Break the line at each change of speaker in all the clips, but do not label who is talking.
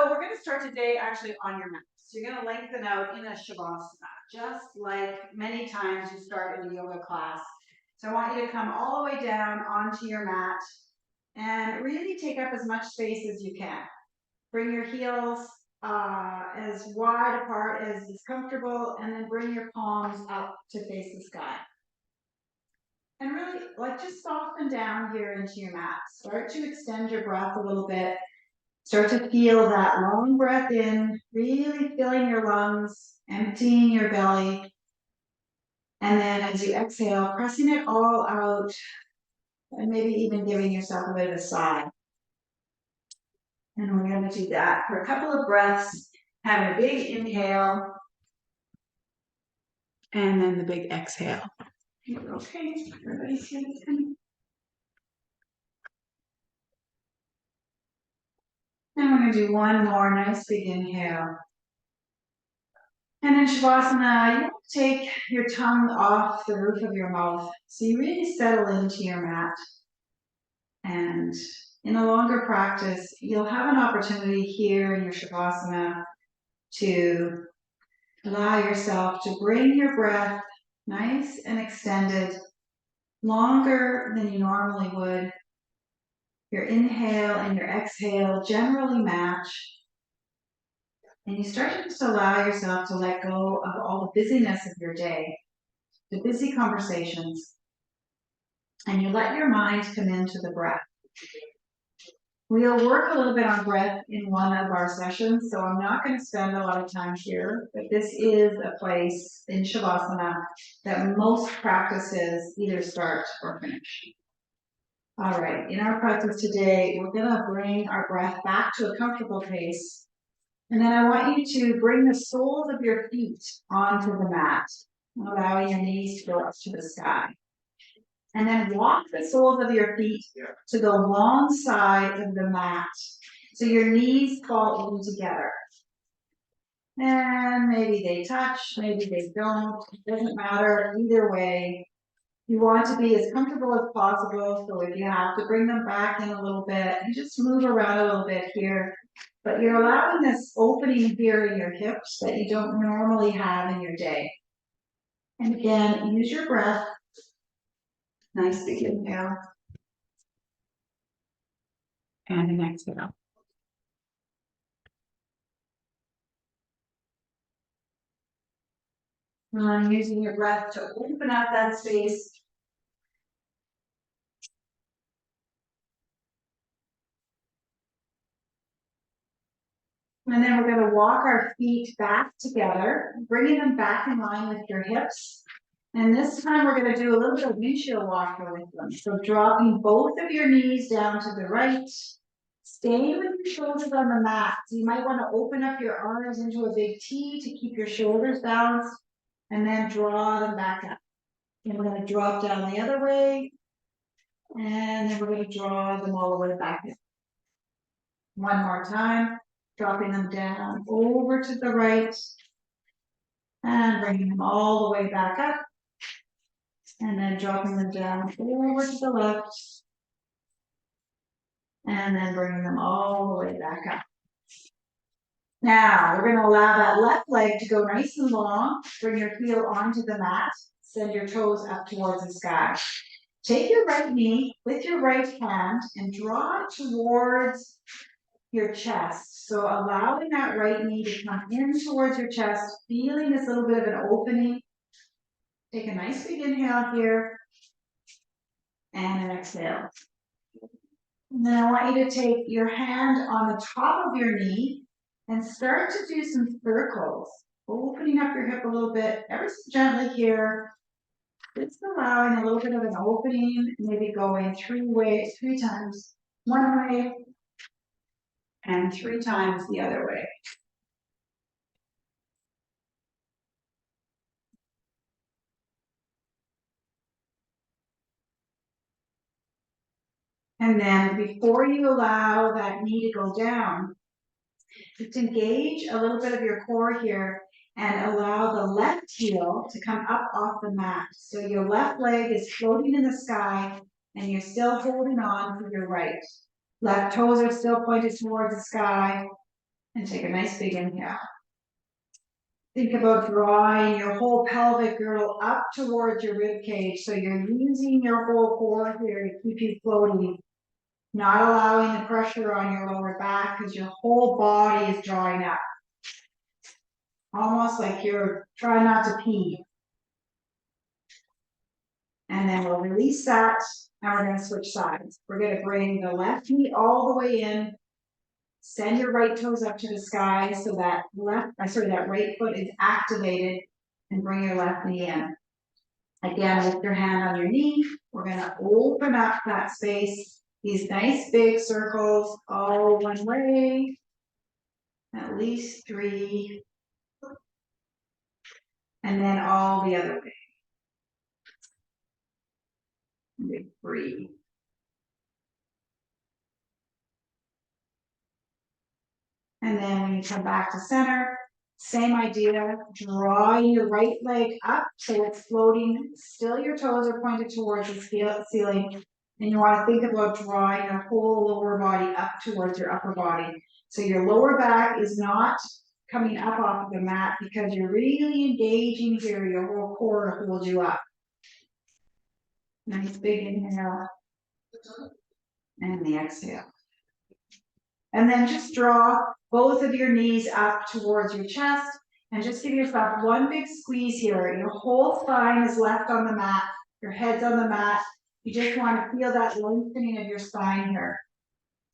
So we're going to start today actually on your mat. So you're going to lengthen out in a Shavasana, just like many times you start in a yoga class. So I want you to come all the way down onto your mat and really take up as much space as you can. Bring your heels as wide apart as is comfortable, and then bring your palms up to face the sky. And really, just soften down here into your mat. Start to extend your breath a little bit. Start to feel that long breath in, really filling your lungs, emptying your belly. And then as you exhale, pressing it all out, and maybe even giving yourself a bit of a sigh. And we're going to do that for a couple of breaths. Have a big inhale. And then the big exhale. Okay, everybody's here. And we're going to do one more nice big inhale. And in Shavasana, you take your tongue off the roof of your mouth. So you really settle into your mat. And in a longer practice, you'll have an opportunity here in your Shavasana to allow yourself to bring your breath nice and extended, longer than you normally would. Your inhale and your exhale generally match. And you start to just allow yourself to let go of all the busyness of your day, the busy conversations, and you let your mind come into the breath. We'll work a little bit on breath in one of our sessions, so I'm not going to spend a lot of time here, but this is a place in Shavasana that most practices either start or finish. All right, in our practice today, we're going to bring our breath back to a comfortable pace. And then I want you to bring the soles of your feet onto the mat, allowing your knees to go up to the sky. And then walk the soles of your feet to the long side of the mat, so your knees fall in together. And maybe they touch, maybe they don't, it doesn't matter, either way. You want to be as comfortable as possible, so if you have to bring them back in a little bit, you just move around a little bit here. But you're allowing this opening here in your hips that you don't normally have in your day. And again, use your breath. Nice big inhale. And an exhale. Using your breath to open up that space. And then we're going to walk our feet back together, bringing them back in line with your hips. And this time we're going to do a little bit of windshield walker with them. So dropping both of your knees down to the right, staying with your shoulders on the mat. So you might want to open up your arms into a big T to keep your shoulders balanced, and then draw them back up. And we're going to drop down the other way, and then we're going to draw them all the way back in. One more time, dropping them down over to the right, and bringing them all the way back up. And then dropping them down over to the left. And then bringing them all the way back up. Now, we're going to allow that left leg to go nice and long. Bring your heel onto the mat. Send your toes up towards the sky. Take your right knee with your right hand and draw it towards your chest. So allowing that right knee to come in towards your chest, feeling this little bit of an opening. Take a nice big inhale here. And an exhale. And then I want you to take your hand on the top of your knee and start to do some circles, opening up your hip a little bit, ever so gently here. Just allowing a little bit of an opening, maybe going three times one way and 3 times the other way. And then before you allow that knee to go down, just engage a little bit of your core here and allow the left heel to come up off the mat. So your left leg is floating in the sky and you're still holding on to your right. Left toes are still pointed towards the sky. And take a nice big inhale. Think about drawing your whole pelvic girdle up towards your rib cage. So you're using your whole core here to keep you floating. Not allowing the pressure on your lower back because your whole body is drawing up. Almost like you're trying not to pee. And then we'll release that, and we're going to switch sides. We're going to bring the left knee all the way in. Send your right toes up to the sky so that that right foot is activated, and bring your left knee in. Again, lift your hand on your knee. We're going to open up that space. These nice big circles, all one way. At least 3. And then all the other way. Big 3. And then when you come back to center, same idea, drawing your right leg up so it's floating. Still your toes are pointed towards the ceiling. And you want to think about drawing your whole lower body up towards your upper body. So your lower back is not coming up off of the mat because you're really engaging here, your whole core to hold you up. Nice big inhale. And the exhale. And then just draw both of your knees up towards your chest and just give yourself one big squeeze here. Your whole spine is left on the mat. Your head's on the mat. You just want to feel that lengthening of your spine here.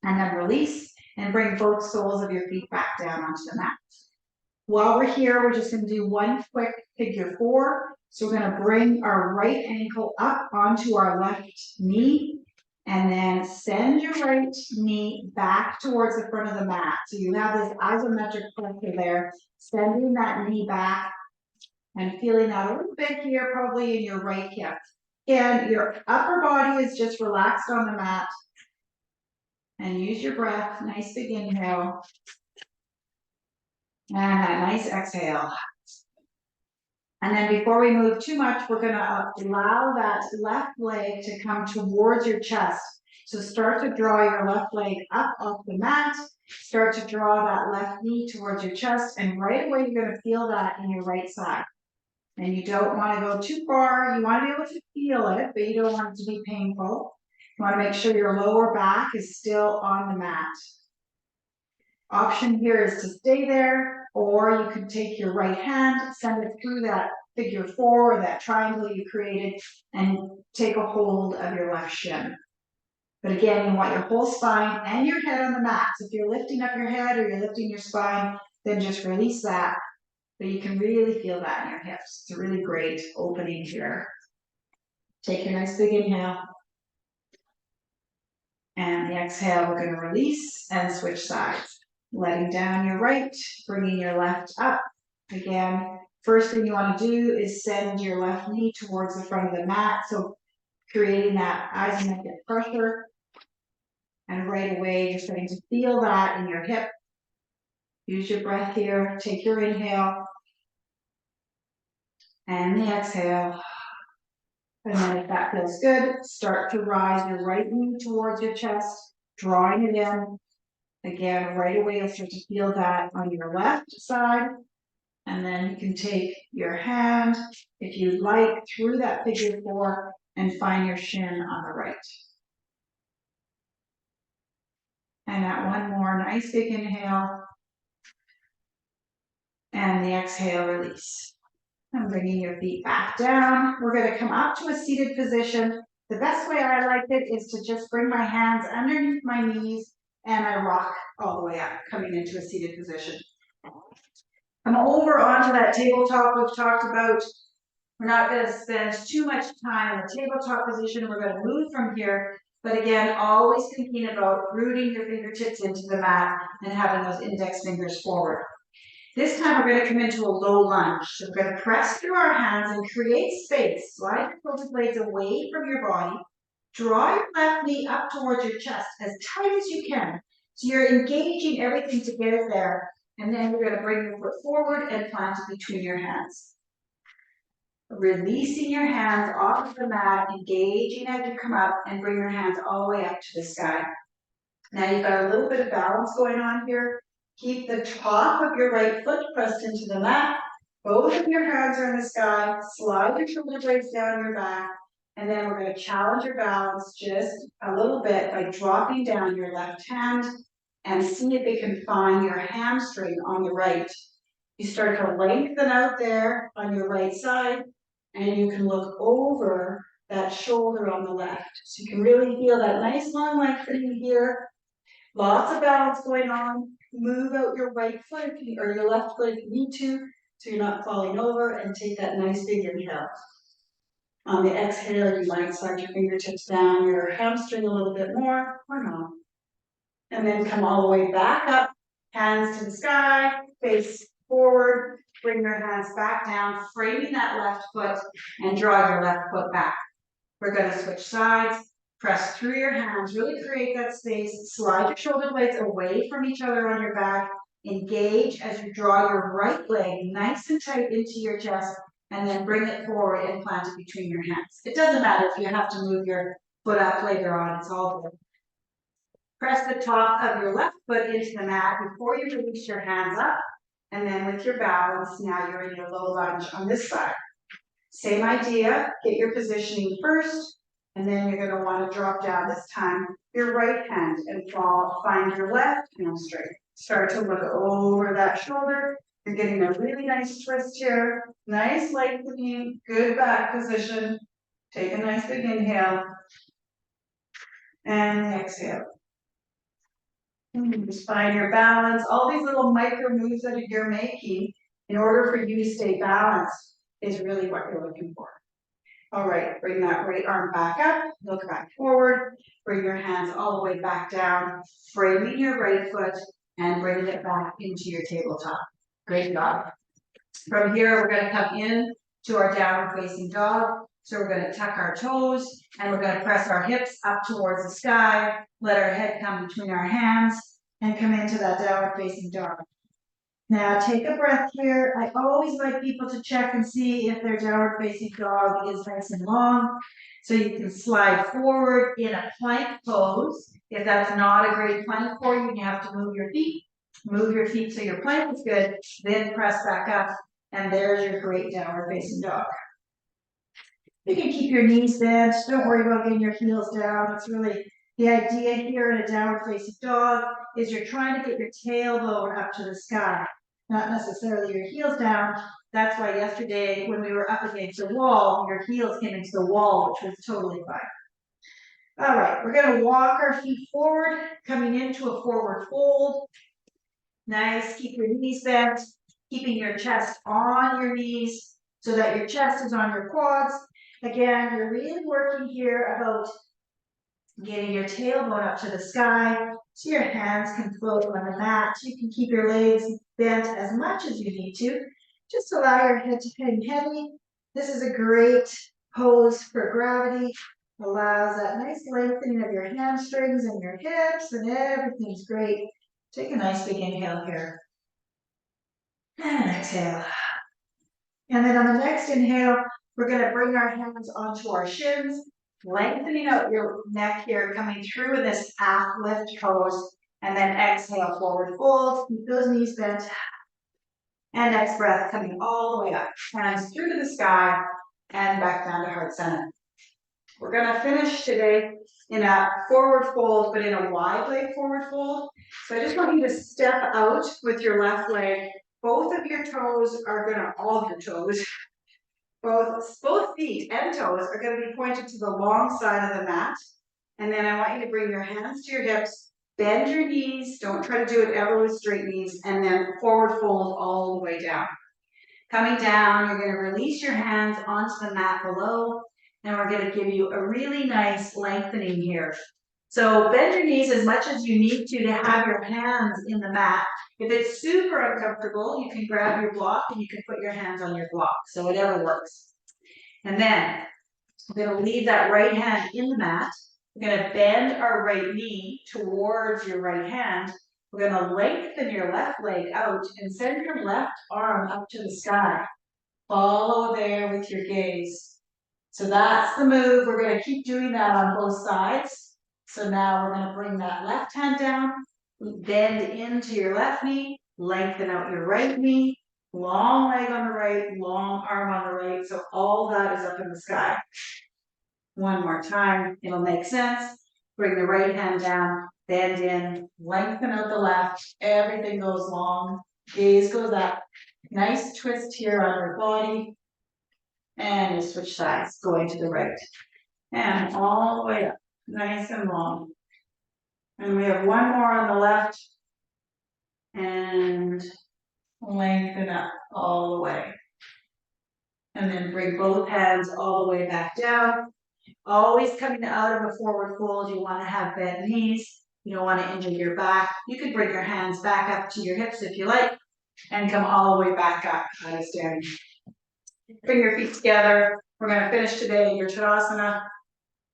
And then release and bring both soles of your feet back down onto the mat. While we're here, we're just going to do one quick figure 4. So we're going to bring our right ankle up onto our left knee. And then send your right knee back towards the front of the mat. So you have this isometric pressure there, sending that knee back and feeling that a little bit here, probably in your right hip. And your upper body is just relaxed on the mat. And use your breath, nice big inhale. And a nice exhale. And then before we move too much, we're going to allow that left leg to come towards your chest. So start to draw your left leg up off the mat. Start to draw that left knee towards your chest. And right away, you're going to feel that in your right side. And you don't want to go too far. You want to be able to feel it, but you don't want it to be painful. You want to make sure your lower back is still on the mat. Option here is to stay there, or you can take your right hand, send it through that figure 4, or that triangle you created, and take a hold of your left shin. But again, you want your whole spine and your head on the mat. So if you're lifting up your head or you're lifting your spine, then just release that. But you can really feel that in your hips. It's a really great opening here. Take your nice big inhale. And the exhale, we're going to release and switch sides. Letting down your right, bringing your left up. Again, first thing you want to do is send your left knee towards the front of the mat. So creating that isometric pressure. And right away, you're starting to feel that in your hip. Use your breath here. Take your inhale. And the exhale. And then if that feels good, start to rise your right knee towards your chest, drawing it in. Again, right away, you'll start to feel that on your left side. And then you can take your hand, if you'd like, through that figure 4 and find your shin on the right. And that one more nice big inhale. And the exhale, release. And bringing your feet back down. We're going to come up to a seated position. The best way I like it is to just bring my hands underneath my knees and I rock all the way up, coming into a seated position. Come over onto that tabletop we've talked about. We're not going to spend too much time in the tabletop position. We're going to move from here. But again, always thinking about rooting your fingertips into the mat and having those index fingers forward. This time we're going to come into a low lunge. So we're going to press through our hands and create space. Slide your shoulder blades away from your body. Draw your left knee up towards your chest as tight as you can. So you're engaging everything to get it there. And then you're going to bring your foot forward and plant it between your hands. Releasing your hands off of the mat, engaging as you come up, and bring your hands all the way up to the sky. Now you've got a little bit of balance going on here. Keep the top of your right foot pressed into the mat. Both of your hands are in the sky. Slide your shoulder blades down your back. And then we're going to challenge your balance just a little bit by dropping down your left hand and see if it can find your hamstring on the right. You start to lengthen out there on your right side, and you can look over that shoulder on the left. So you can really feel that nice long lengthening here. Lots of balance going on. Move out your right foot or your left foot if you need to, so you're not falling over, and take that nice big inhale. On the exhale, you might slide your fingertips down your hamstring a little bit more, or not. And then come all the way back up, hands to the sky, face forward, bring your hands back down, framing that left foot, and draw your left foot back. We're going to switch sides, press through your hands, really create that space, slide your shoulder blades away from each other on your back, engage as you draw your right leg nice and tight into your chest, and then bring it forward and plant it between your hands. It doesn't matter if you have to move your foot up later on, it's all good. Press the top of your left foot into the mat before you release your hands up, and then with your balance, now you're in your low lunge on this side. Same idea, get your positioning first, and then you're going to want to drop down this time your right hand and find your left hamstring. Start to look over that shoulder. You're getting a really nice twist here. Nice lengthening, good back position. Take a nice big inhale. And exhale. Just find your balance. All these little micro moves that you're making in order for you to stay balanced is really what you're looking for. All right, bring that right arm back up, look back forward, bring your hands all the way back down, framing your right foot, and bring it back into your tabletop. Great job. From here, we're going to come in to our downward facing dog. So we're going to tuck our toes, and we're going to press our hips up towards the sky, let our head come between our hands, and come into that downward facing dog. Now take a breath here. I always like people to check and see if their downward facing dog is nice and long. So you can slide forward in a plank pose. If that's not a great plank for you, you have to move your feet. Move your feet so your plank is good. Then press back up, and there's your great downward facing dog. You can keep your knees bent. Don't worry about getting your heels down. It's really the idea here in a downward facing dog is you're trying to get your tailbone up to the sky, not necessarily your heels down. That's why yesterday when we were up against the wall, your heels came into the wall, which was totally fine. All right, we're going to walk our feet forward, coming into a forward fold. Nice, keep your knees bent, keeping your chest on your knees so that your chest is on your quads. Again, you're really working here about getting your tailbone up to the sky so your hands can float on the mat. You can keep your legs bent as much as you need to. Just allow your head to hang heavy. This is a great pose for gravity. Allows that nice lengthening of your hamstrings and your hips, and everything's great. Take a nice big inhale here. And exhale. And then on the next inhale, we're going to bring our hands onto our shins, lengthening out your neck here, coming through in this half lift pose, and then exhale, forward fold, keep those knees bent. And next breath, coming all the way up, hands through to the sky, and back down to heart center. We're going to finish today in a forward fold, but in a wide leg forward fold. So I just want you to step out with your left leg. Both of your toes are going to, all of your toes, both feet and toes are going to be pointed to the long side of the mat. And then I want you to bring your hands to your hips, bend your knees, don't try to do it ever with straight knees, and then forward fold all the way down. Coming down, you're going to release your hands onto the mat below, and we're going to give you a really nice lengthening here. So bend your knees as much as you need to have your hands in the mat. If it's super uncomfortable, you can grab your block and you can put your hands on your block. So whatever works. And then we're going to leave that right hand in the mat. We're going to bend our right knee towards your right hand. We're going to lengthen your left leg out and send your left arm up to the sky. Follow there with your gaze. So that's the move. We're going to keep doing that on both sides. So now we're going to bring that left hand down. Bend into your left knee, lengthen out your right knee, long leg on the right, long arm on the right. So all that is up in the sky. One more time, it'll make sense. Bring the right hand down, bend in, lengthen out the left, everything goes long, gaze goes up. Nice twist here on your body. And you switch sides, going to the right. And all the way up, nice and long. And we have one more on the left. And lengthen up all the way. And then bring both hands all the way back down. Always coming out of a forward fold, you want to have bent knees. You don't want to injure your back. You can bring your hands back up to your hips if you like, and come all the way back up out of standing. Bring your feet together. We're going to finish today in your Tadasana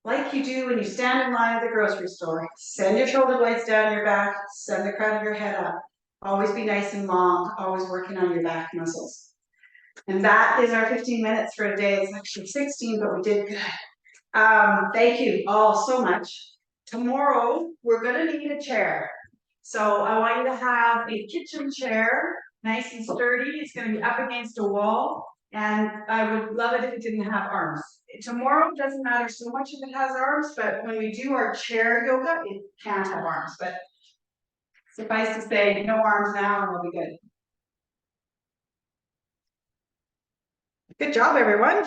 like you do when you stand in line at the grocery store. Send your shoulder blades down your back, send the crown of your head up. Always be nice and long, always working on your back muscles. And that is our 15 minutes for today. It's actually 16, but we did good. Thank you all so much. Tomorrow, we're gonna need a chair. So I want you to have a kitchen chair, nice and sturdy. It's gonna be up against a wall. And I would love it if it didn't have arms. Tomorrow doesn't matter so much if it has arms, but when we do our chair yoga, it can't have arms. But suffice to say, no arms now and we'll be good. Good job, everyone.